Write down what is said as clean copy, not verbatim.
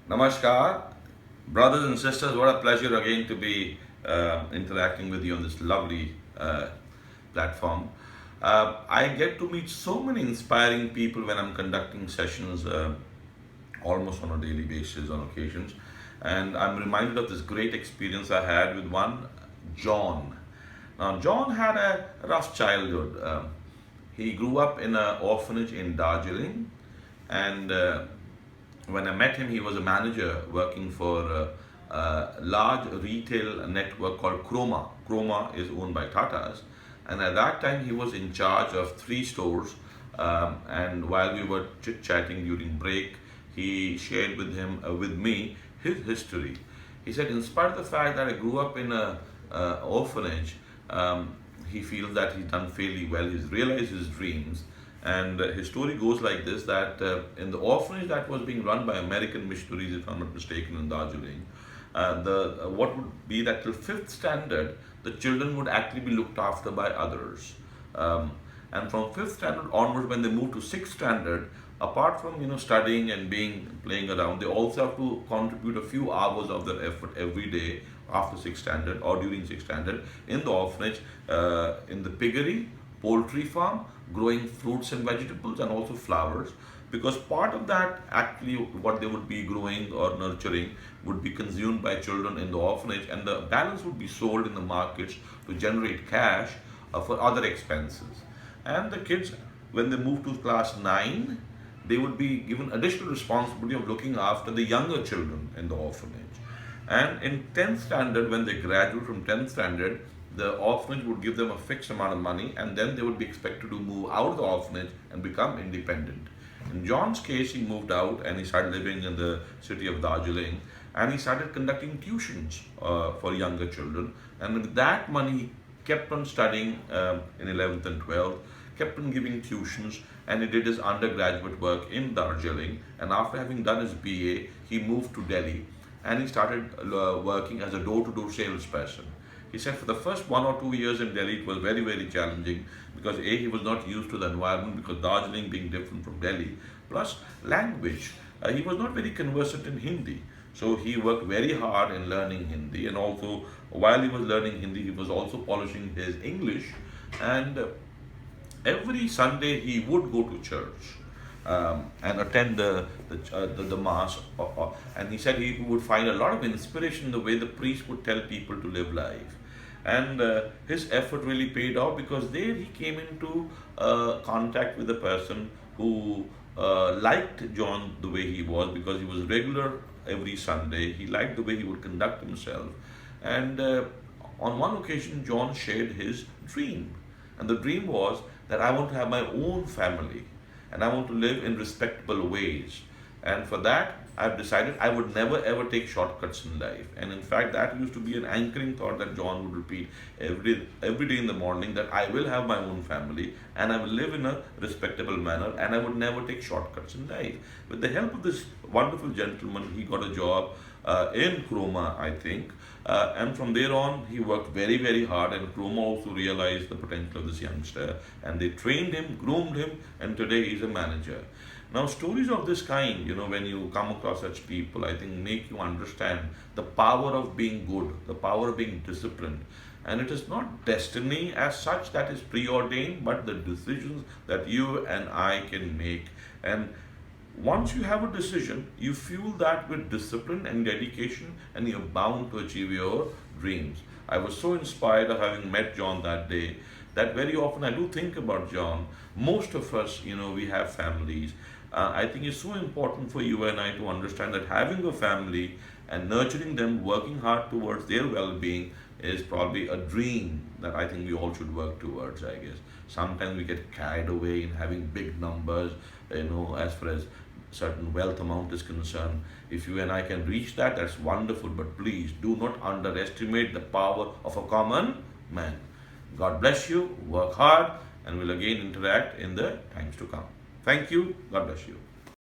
Namaskar, brothers and sisters. What a pleasure again to be interacting with you on this lovely platform. I get to meet so many inspiring people when I'm conducting sessions almost on a daily basis on occasions. And I'm reminded of this great experience I had with one, John. Now, John had a rough childhood. He grew up in an orphanage in Darjeeling, and when I met him, he was a manager working for a large retail network called Chroma. Chroma is owned by Tatas, and at that time he was in charge of three stores. And while we were chit chatting during break, he shared with me his history. He said, in spite of the fact that I grew up in a orphanage, he feels that he's done fairly well. He's realized his dreams, and his story goes like this: that in the orphanage that was being run by American missionaries, if I'm not mistaken, in Darjeeling, the what would be that till fifth standard, the children would actually be looked after by others. And from fifth standard onwards, when they move to sixth standard, apart from studying and being playing around, they also have to contribute a few hours of their effort every day after sixth standard or during sixth standard in the orphanage, in the piggery, poultry farm, growing fruits and vegetables and also flowers, because part of that actually what they would be growing or nurturing would be consumed by children in the orphanage, and the balance would be sold in the markets to generate cash for other expenses. And the kids, when they move to class 9, they would be given additional responsibility of looking after the younger children in the orphanage. And in 10th standard, when they graduate from 10th standard, the orphanage would give them a fixed amount of money, and then they would be expected to move out of the orphanage and become independent. In John's case, he moved out and he started living in the city of Darjeeling, and he started conducting tuitions for younger children. And with that money, he kept on studying in 11th and 12th, kept on giving tuitions, and he did his undergraduate work in Darjeeling. And after having done his BA, he moved to Delhi and he started working as a door-to-door salesperson. He said for the first 1 or 2 years in Delhi, it was very, very challenging because A, he was not used to the environment, because Darjeeling being different from Delhi, plus language. He was not very conversant in Hindi. So he worked very hard in learning Hindi, and also while he was learning Hindi, he was also polishing his English. And every Sunday he would go to church and attend the mass. And he said he would find a lot of inspiration in the way the priest would tell people to live life. And his effort really paid off, because there he came into contact with a person who liked John the way he was, because he was regular every Sunday. He liked the way he would conduct himself. And on one occasion, John shared his dream. And the dream was that I want to have my own family and I want to live in respectable ways. And for that, I've decided I would never ever take shortcuts in life. And in fact, that used to be an anchoring thought that John would repeat every day in the morning, that I will have my own family and I will live in a respectable manner and I would never take shortcuts in life. With the help of this wonderful gentleman, he got a job in Chroma, I think. And from there on, he worked very, very hard, and Chroma also realized the potential of this youngster, and they trained him, groomed him, and today he's a manager. Now, stories of this kind, when you come across such people, I think make you understand the power of being good, the power of being disciplined. And it is not destiny as such that is preordained, but the decisions that you and I can make. And once you have a decision, you fuel that with discipline and dedication, and you're bound to achieve your dreams. I was so inspired of having met John that day, that very often I do think about John. Most of us, we have families. I think it's so important for you and I to understand that having a family and nurturing them, working hard towards their well-being, is probably a dream that I think we all should work towards, I guess. Sometimes we get carried away in having big numbers, as far as certain wealth amount is concerned. If you and I can reach that, that's wonderful, but please do not underestimate the power of a common man. God bless you, work hard, and we'll again interact in the times to come. Thank you. God bless you.